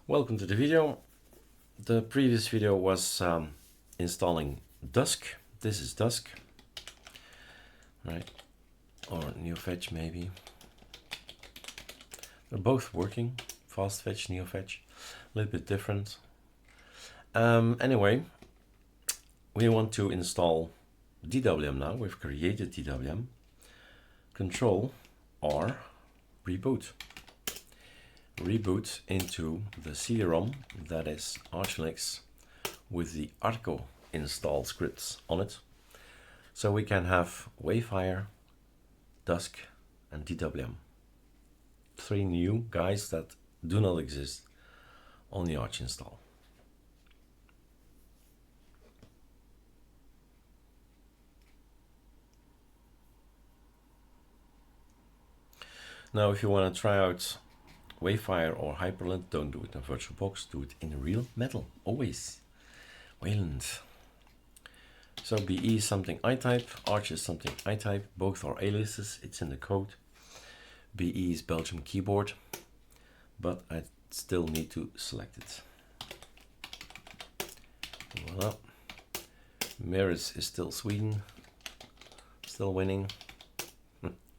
Welcome to the video. The previous video was installing Dusk. This is Dusk, right? Or NeoFetch maybe. They're both working. FastFetch, NeoFetch, a little bit different. Anyway, we want to install DWM now. We've created DWM. Control R, reboot. Reboot into the CD-ROM that is ArcoLinux with the Arcoinstall scripts on it. So we can have Wayfire, Dusk and DWM. 3 new guys that do not exist on the Arcoinstall. Now if you want to try out Wayfire or Hyperland, don't do it in VirtualBox, do it in real metal, always. Wayland. So BE is something I type, Arch is something I type, both are aliases, it's in the code. BE is Belgium keyboard, but I still need to select it. Voila. Mirrors is still Sweden, still winning.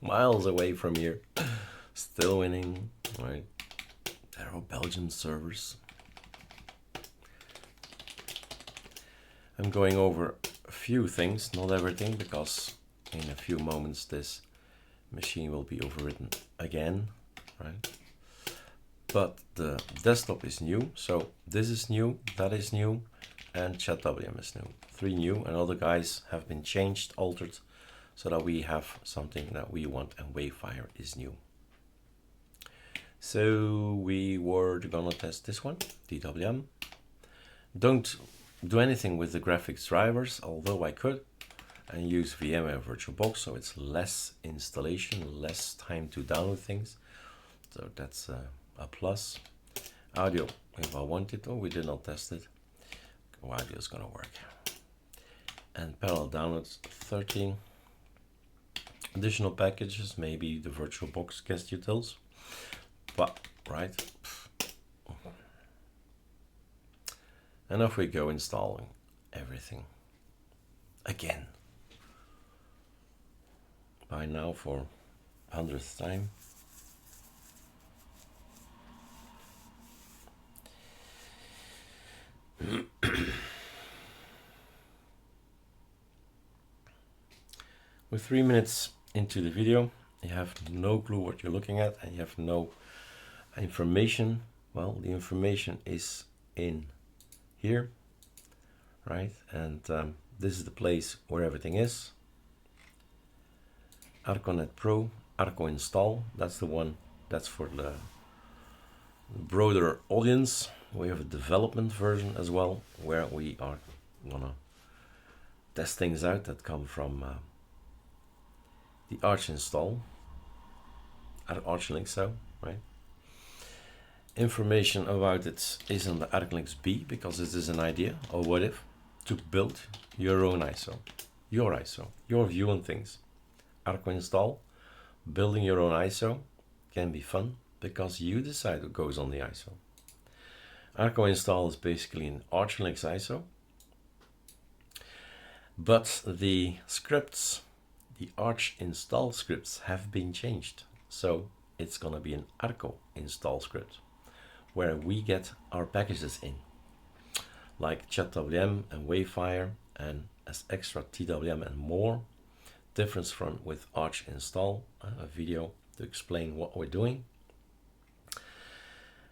Miles away from here, still winning, right? There are Belgian servers. I'm going over a few things, not everything, because in a few moments this machine will be overwritten again, right? But the desktop is new, so this is new, that is new, and ChatWM is new. 3 new, and other guys have been changed, altered, so that we have something that we want, and Wayfire is new. So we were gonna test this one, DWM. Don't do anything with the graphics drivers, although I could, and use VMware VirtualBox, so it's less installation, less time to download things. So that's a plus. Audio, if I wanted, we did not test it. Audio is gonna work. And parallel downloads 13. Additional packages, maybe the VirtualBox guest utils. But, right. And off we go installing everything again. By now for 100th time. We're 3 minutes into the video. You have no clue what you're looking at, and you have no information. Well, the information is in here, right? And this is the place where everything is. ArcoNet Pro, Arcoinstall, that's the one that's for the broader audience. We have a development version as well, where we are gonna test things out that come from the Arcoinstall, ArcoLinux, so right. Information about it is on the ArcoLinux B, because this is an idea, or what if, to build your own ISO, your view on things. Arcoinstall, building your own ISO can be fun, because you decide what goes on the ISO. Arcoinstall is basically an ArcoLinux ISO, but the scripts, the Arcoinstall scripts have been changed. So it's gonna be an ArcoInstall script, where we get our packages in, like ChatWM and Wayfire, and as extra TWM and more. Difference from with Arcoinstall, a video to explain what we're doing.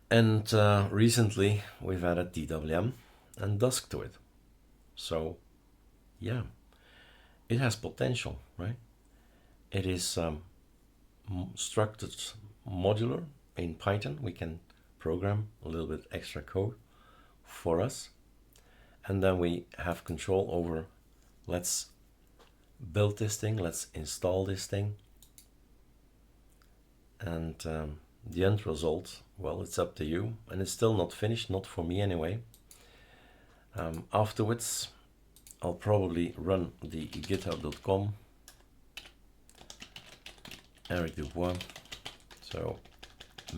And recently we've added DWM and Dusk to it. So yeah, it has potential, right? It is structured modular in Python. We can program a little bit extra code for us, and then we have control over, let's build this thing, let's install this thing, and the end result, well, it's up to you, and it's still not finished, not for me anyway. Afterwards I'll probably run the github.com Eric Dubois. So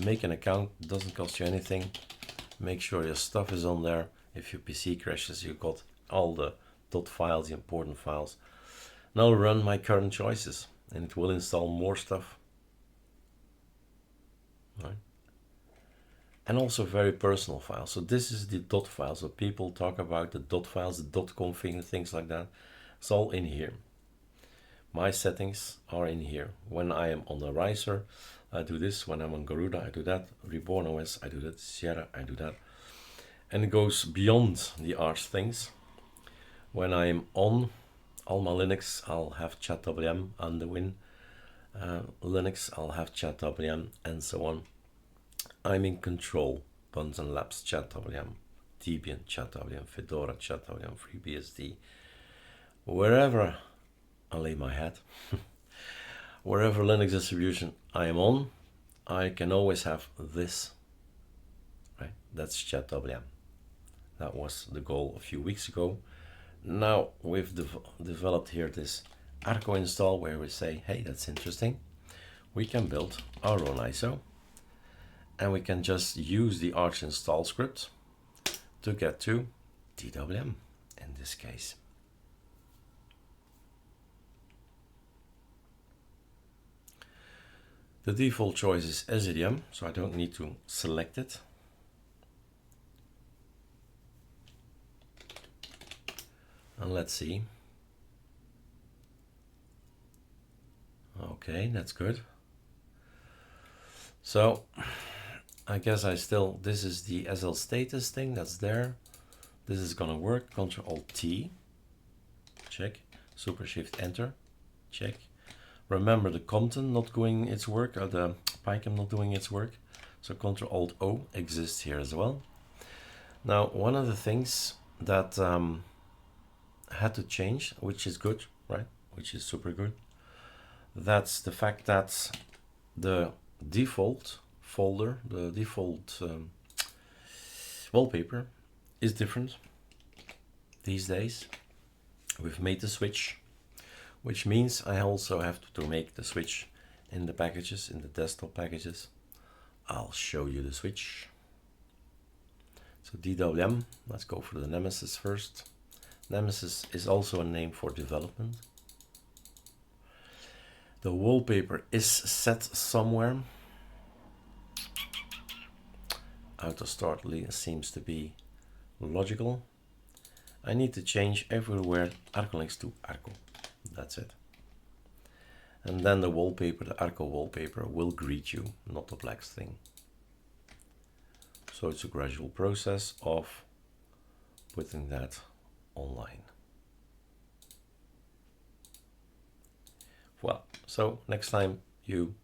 make an account, doesn't cost you anything. make sure your stuff is on there. If your PC crashes, you got all the .dot files, the important files. Now I'll run my current choices and it will install more stuff. Right. And also very personal files. So this is the .dot file. So people talk about the .dot files, the .config, things like that. It's all in here. My settings are in here. When I am on the riser, I do this. When I'm on Garuda, I do that. Reborn OS, I do that. Sierra, I do that. And it goes beyond the Arch things. When I'm on Alma Linux, I'll have chatwm, on the Win Linux, I'll have chatwm, and so on. I'm in control. Bunsen Labs chatwm, Debian chatwm, Fedora chatwm, FreeBSD. Wherever I lay my head, wherever Linux distribution I am on, I can always have this. Right? That's chatwm. That was the goal a few weeks ago. Now we've developed here this Arcoinstall where we say, hey, that's interesting. We can build our own ISO and we can just use the Arch install script to get to DWM in this case. The default choice is SDM, so I don't need to select it. And let's see. Okay, that's good. So I guess this is the SL status thing that's there. This is gonna work. Ctrl-Alt-T, check. Super Shift Enter, check. Remember the content not doing its work, or the PyCam not doing its work. So Ctrl-Alt-O exists here as well. Now, one of the things that had to change, which is good, right? Which is super good. That's the fact that the default folder, the default wallpaper is different these days. We've made the switch, which means I also have to make the switch in the packages, in the desktop packages. I'll show you the switch. So DWM, let's go for the Nemesis first. Nemesis is also a name for development. The wallpaper is set somewhere. Auto start seems to be logical. I need to change everywhere ArcoLinux to Arco. That's it. And then the wallpaper, the Arco wallpaper, will greet you, not the black thing. So it's a gradual process of putting that online. Well, so next time you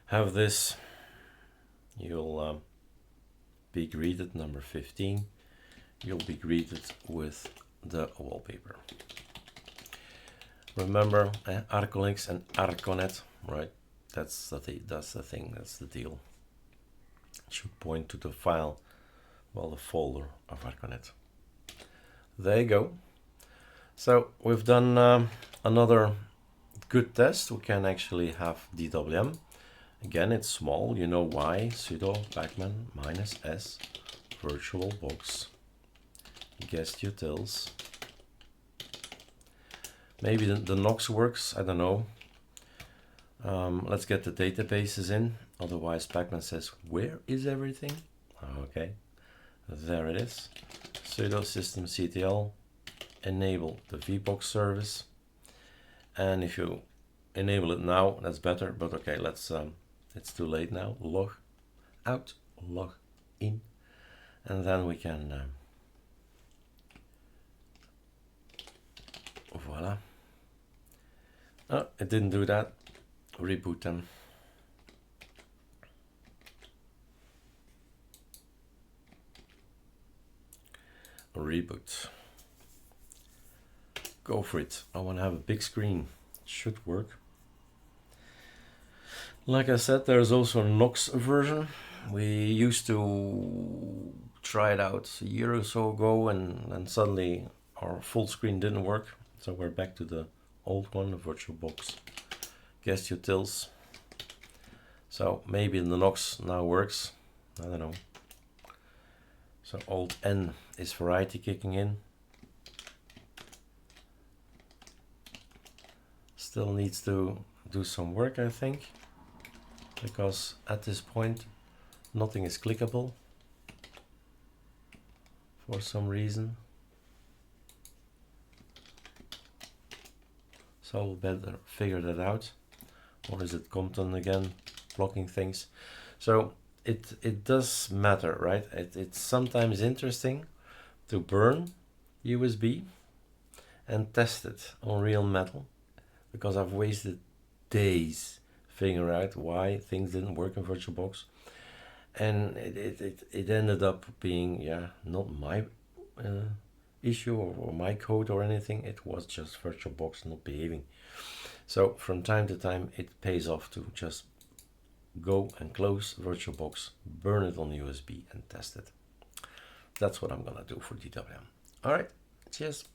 have this, you'll be greeted, number 15, you'll be greeted with the wallpaper. Remember ArcoLinux and ArcoNet, right? That's the thing, that's the deal. It should point to the file, well, the folder of ArcoNet. There you go. So we've done another good test. We can actually have DWM. Again, it's small, you know why. Sudo pacman -s virtualbox guest utils. Maybe the Nox works, I don't know. Let's get the databases in. Otherwise, pacman says, where is everything? Okay, there it is. Sudo systemctl, enable the vbox service. And if you enable it now, that's better. But okay, let's, it's too late now. Log out, log in. And then we can, voila. Oh, it didn't do that. Reboot them. Reboot. Go for it. I want to have a big screen. It should work. Like I said, there's also a Nox version. We used to try it out a year or so ago, and then suddenly our full screen didn't work. So we're back to the old one, the VirtualBox guest utils. So maybe the Nox now works. I don't know. So Alt N is variety kicking in. Still needs to do some work, I think, because at this point nothing is clickable for some reason. So I'll better figure that out. Or is it Compton again blocking things? So it does matter, right? It's sometimes interesting to burn USB and test it on real metal, because I've wasted days figuring out why things didn't work in VirtualBox, and it ended up being, yeah, not my issue or my code or anything. It was just VirtualBox not behaving. So from time to time it pays off to just go and close VirtualBox, burn it on USB and test it. That's what I'm gonna do for DWM. All right, cheers.